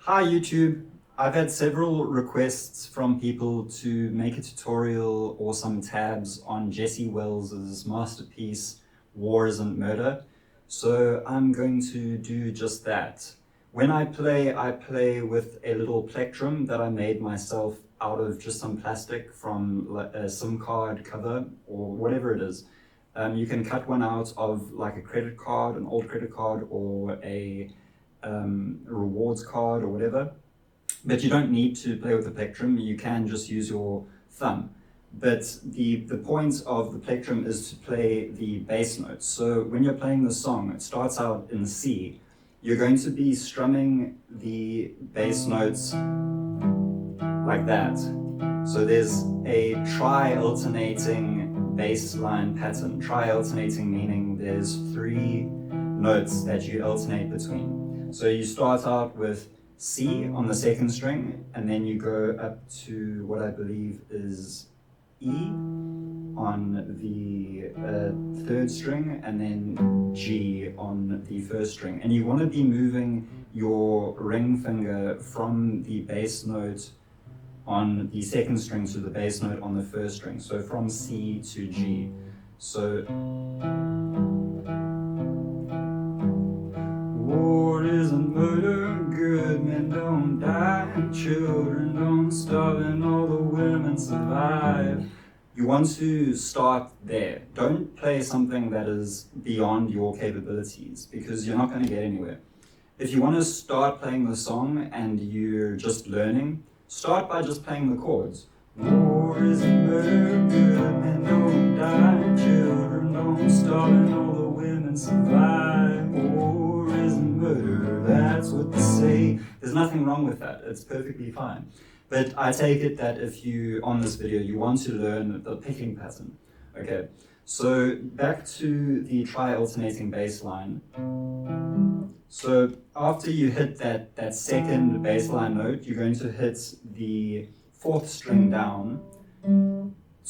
Hi YouTube! I've had several requests from people to make a tutorial or some tabs on Jesse Wells's masterpiece, War Isn't Murder. So I'm going to do just that. When I play with a little plectrum that I made myself out of just some plastic from a SIM card cover or whatever it is. You can cut one out of like a credit card, an old credit card, or a rewards card or whatever, but you don't need to play with the plectrum. You can just use your thumb. But the point of the plectrum is to play the bass notes. So when you're playing the song, it starts out in C. You're going to be strumming the bass notes like that. So there's a tri-alternating bass line pattern. Tri-alternating meaning there's 3 notes that you alternate between. So you start out with C on the 2nd string, and then you go up to what I believe is E on the 3rd string, and then G on the 1st string. And you want to be moving your ring finger from the bass note on the 2nd string to the bass note on the 1st string. So from C to G. So war isn't murder, good men don't die, children don't starve, and all the women survive. You want to start there. Don't play something that is beyond your capabilities, because you're not going to get anywhere. If you want to start playing the song and you're just learning, start by just playing the chords. War isn't murder, good men don't die, children don't starve, and all the women survive. War isn't murder, that's what they say. There's nothing wrong with that, it's perfectly fine. But I take it that if you, on this video, you want to learn the picking pattern. Okay, so back to the tri-alternating bass line. So after you hit that 2nd bass line note, you're going to hit the 4th string down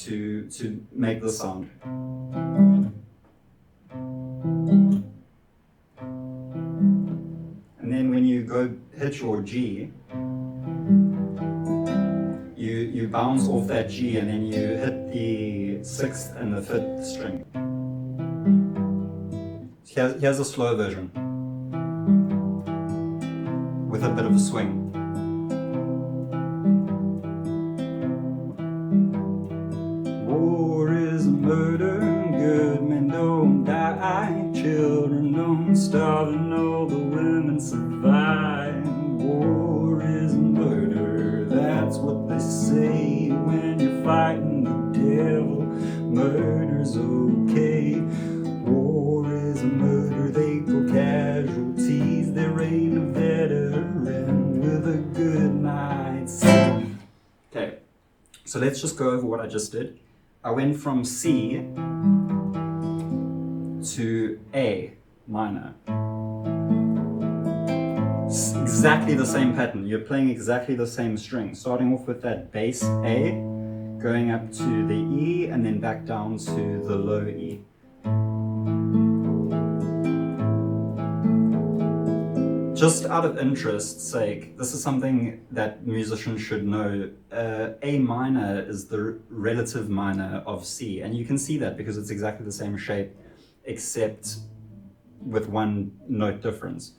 to make the sound. And then when you go hit your G, you bounce off that G, and then you hit the 6th and the 5th string. Here's a slow version with a bit of a swing. War is a murder, good men don't die, children don't starve, and all the women survive. War is a murder, that's what they say when you're fighting the devil. Murder's okay. War is a murder, they go casualties, there ain't a veteran with a good night's sleep. Okay, so let's just go over what I just did. I went from C to A minor. It's exactly the same pattern. You're playing exactly the same string, starting off with that bass A, going up to the E, and then back down to the low E. Just out of interest's sake, this is something that musicians should know. A minor is the relative minor of C, and you can see that because it's exactly the same shape, except with 1 note difference.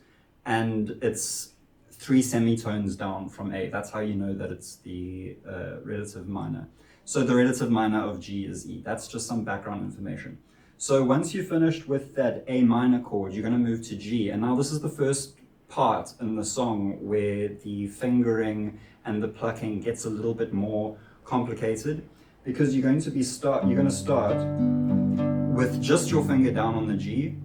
And it's 3 semitones down from A. That's how you know that it's the relative minor. So the relative minor of G is E. That's just some background information. So once you've finished with that A minor chord, you're going to move to G. And now this is the first part in the song where the fingering and the plucking gets a little bit more complicated, because you're going to start with just your finger down on the G.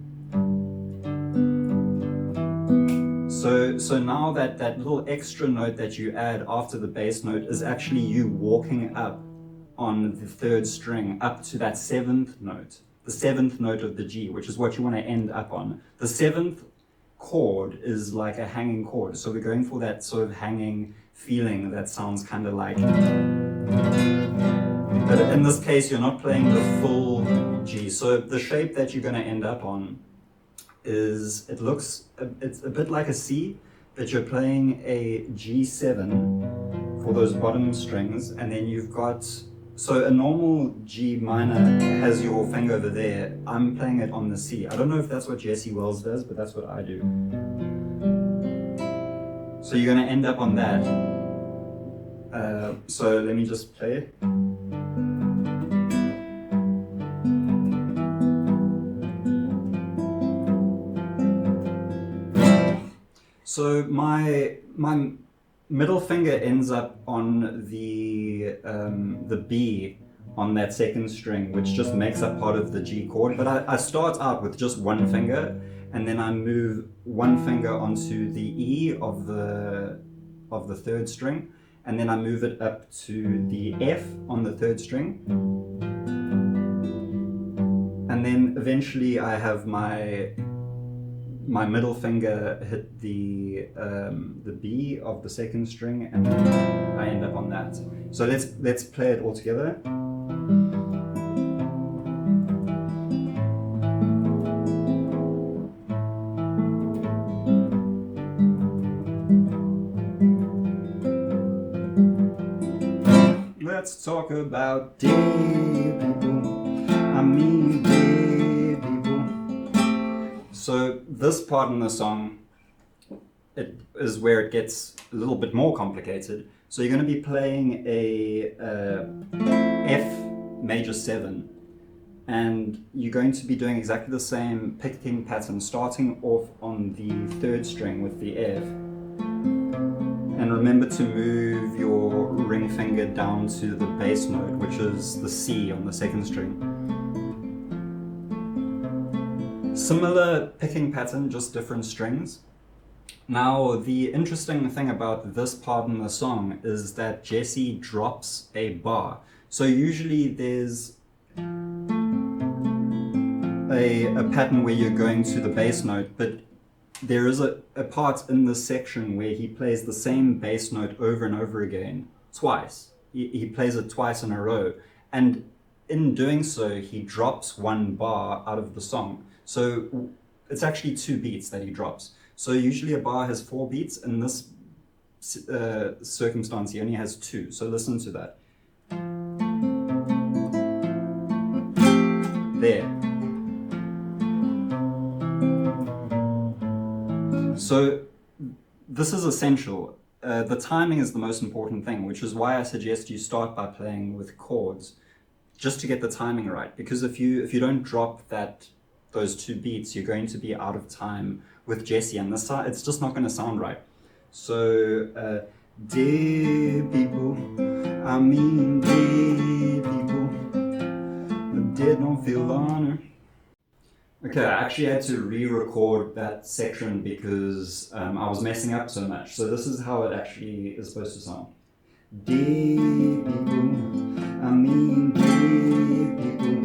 So now that little extra note that you add after the bass note is actually you walking up on the 3rd string up to that 7th note, the 7th note of the G, which is what you want to end up on. The 7th chord is like a hanging chord, so we're going for that sort of hanging feeling that sounds kind of like, but in this case you're not playing the full G. So the shape that you're going to end up on is, it's a bit like a C, but you're playing a G7 for those bottom strings, and then you've got, so a normal G minor has your finger over there. I'm playing it on the C. I don't know if that's what Jesse Wells does, but that's what I do. So you're going to end up on that. So let me just play it. So my middle finger ends up on the B on that second string, which just makes up part of the G chord. But I start out with just one finger, and then I move one finger onto the E of the third string, and then I move it up to the F on the third string. And then eventually I have my middle finger hit the B of the second string, and then I end up on that. So let's play it all together. Let's talk about dead people. I mean dead people. So this part in the song, it is where it gets a little bit more complicated. So you're going to be playing a F major 7, and you're going to be doing exactly the same picking pattern, starting off on the third string with the F. And remember to move your ring finger down to the bass note, which is the C on the second string. Similar picking pattern, just different strings. Now, the interesting thing about this part in the song is that Jesse drops a bar. So usually there's a pattern where you're going to the bass note, but there is a part in this section where he plays the same bass note over and over again, twice. He plays it twice in a row. And in doing so, he drops one bar out of the song. So it's actually 2 beats that he drops. So usually a bar has 4 beats. In this circumstance, he only has 2. So listen to that. There. So this is essential. The timing is the most important thing, which is why I suggest you start by playing with chords, just to get the timing right. Because if you don't drop those 2 beats, you're going to be out of time with Jesse, and it's just not going to sound right. So, dead people, I mean dead people, the dead don't feel honor. Okay, I actually had to re-record that section because I was messing up so much. So this is how it actually is supposed to sound. Dead people, I mean dead people.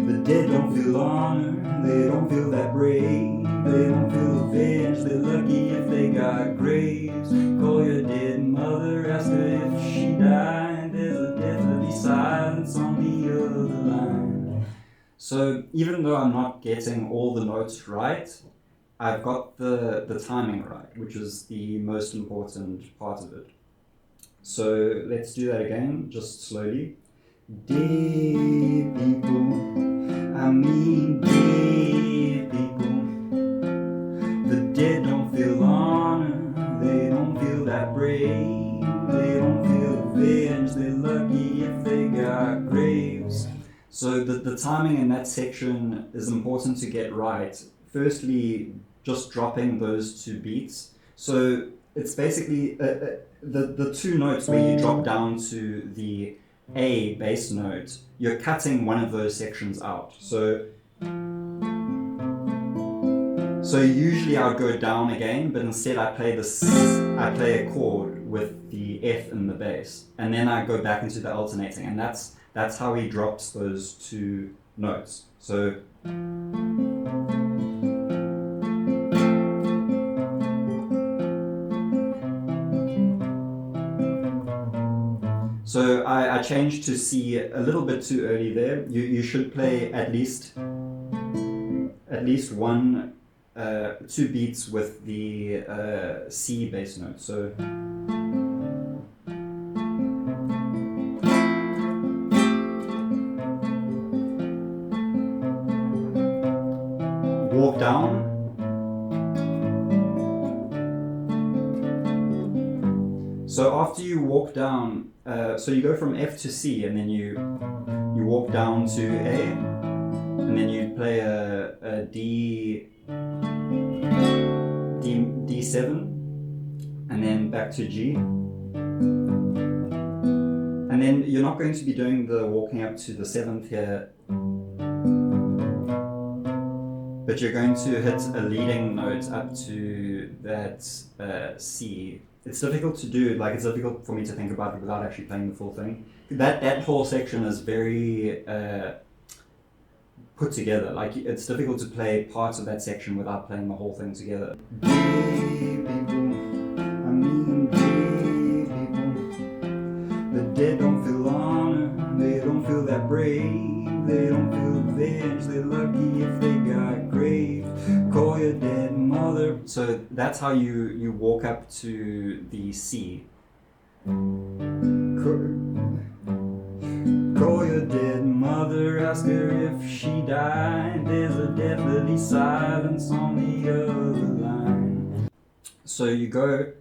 The dead don't feel honor, they don't feel that brave. They don't feel avenged, they're lucky if they got graves. Call your dead mother, ask her if she died. There's a deathly silence on the other line. So even though I'm not getting all the notes right, I've got the timing right, which is the most important part of it. So let's do that again, just slowly. Dead people, I mean dead people. The dead don't feel honor, they don't feel that brave. They don't feel avenged, they're lucky if they got graves. So the timing in that section is important to get right. Firstly, just dropping those 2 beats. So it's basically the 2 notes where you drop down to the A bass note, you're cutting one of those sections out. So usually I would go down again, but instead I play a chord with the F in the bass, and then I go back into the alternating, and that's how he drops those 2 notes. So I changed to C a little bit too early there. You should play at least one 2 beats with the C bass note. So walk down. So after you walk down, so you go from F to C, and then you walk down to A, and then you play a D7, and then back to G. And then you're not going to be doing the walking up to the 7th here, but you're going to hit a leading note up to that C. It's difficult to do, like it's difficult for me to think about it without actually playing the full thing. That whole section is very put together. Like it's difficult to play parts of that section without playing the whole thing together. The dead don't feel honor, they don't feel that brave, they don't feel revenge, they're lucky if they got grave. Call your dead mother. So that's how you walk up to the C. Call your dead mother, ask her if she died. There's a deathly silence on the other line. So you go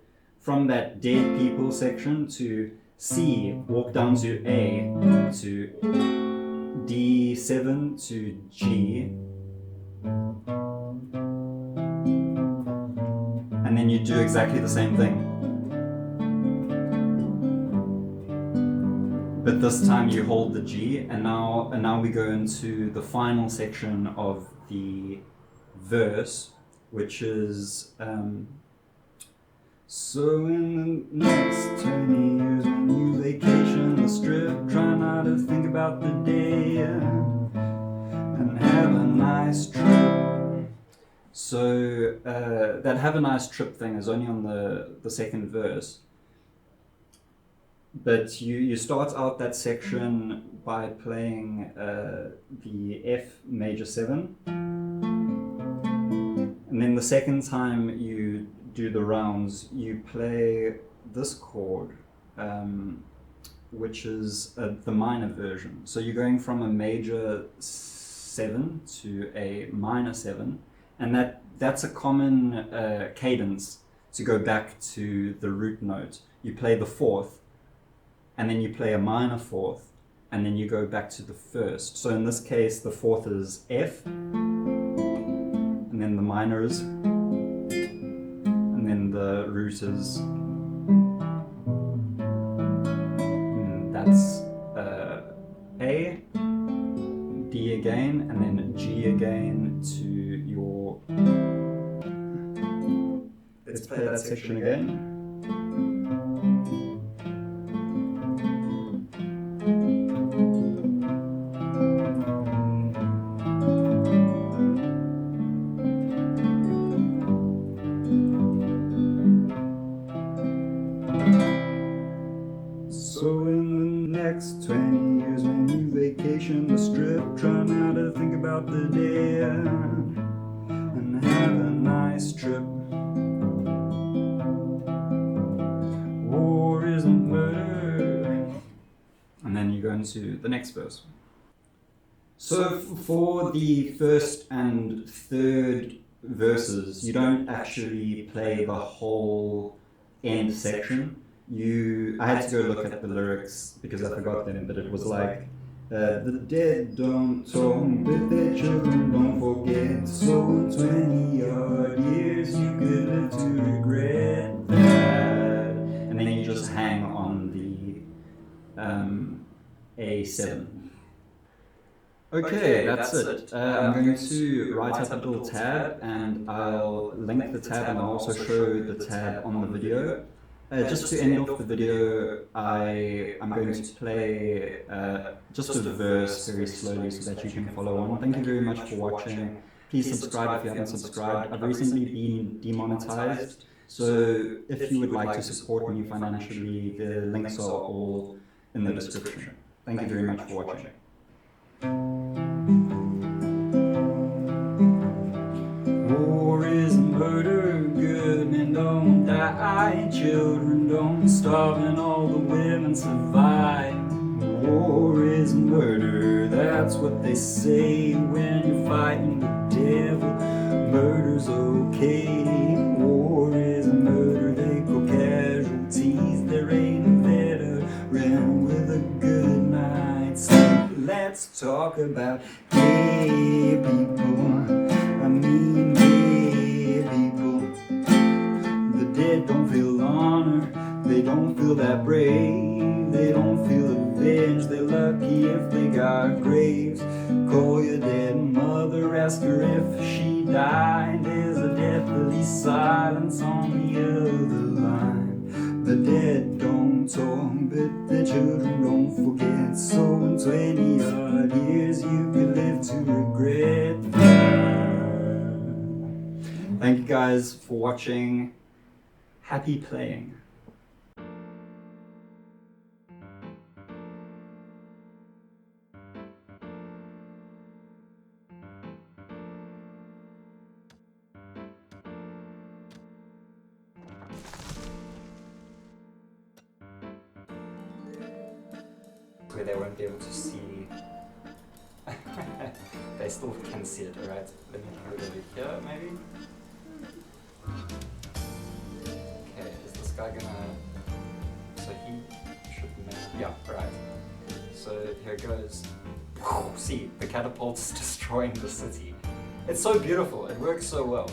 from that dead people section to C, walk down to A, to D7 to G, and then you do exactly the same thing. But this time you hold the G, and now we go into the final section of the verse, which is so in the next 20 years when you vacation the strip, try not to think about the day and have a nice trip. So that have a nice trip thing is only on the second verse. But you start out that section by playing the F major 7. And then the second time you do the rounds, you play this chord, which is the minor version. So you're going from a major 7 to a minor 7, and that's a common cadence to go back to the root note. You play the 4th, and then you play a minor 4th, and then you go back to the 1st. So in this case, the 4th is F, and then the minor is, and then the root is, that's A, D again, and then G again to your, let's play that section again. So in the next 20 years when you vacation the strip, try not to think about the day and have a nice trip. War isn't murder. And then you go into the next verse. So for the first and third verses, you don't actually play the whole end section. I had to go look at the lyrics because I forgot them, but it was like, the dead don't talk, but their children don't forget. So in 20-odd years you could live to regret that. And then you just hang on the A7. Okay, that's it. I'm going to write up a little tab, and I'll link the tab, and I'll also show the tab on the video. Just to end off the video, I'm going to play just a verse very slowly so that you can follow on. Thank you very much for watching. Please subscribe if you haven't subscribed. I've recently been demonetized, so if you would like to support me financially, the links are all in the description. Thank you very much for watching. War die, children don't starve and all the women survive. War is murder, that's what they say when you're fighting the devil. Murder's okay, war is murder, they call casualties. There ain't a veteran with a good night's sleep. Let's talk about gay people, I mean gay people. The dead don't feel honor, they don't feel that brave, they don't feel avenged, they're lucky if they got graves. Call your dead mother, ask her if she died. There's a deathly silence on the other line. The dead don't talk, but the children don't forget. So in 20 odd years you could live to regret that. Thank you guys for watching. Happy playing. Where they won't be able to see. They still can see it, alright? Let me put it over here, maybe? Okay, is this guy gonna... So he should... Yeah, right. So here it goes. See, the catapult's destroying the city. It's so beautiful, it works so well.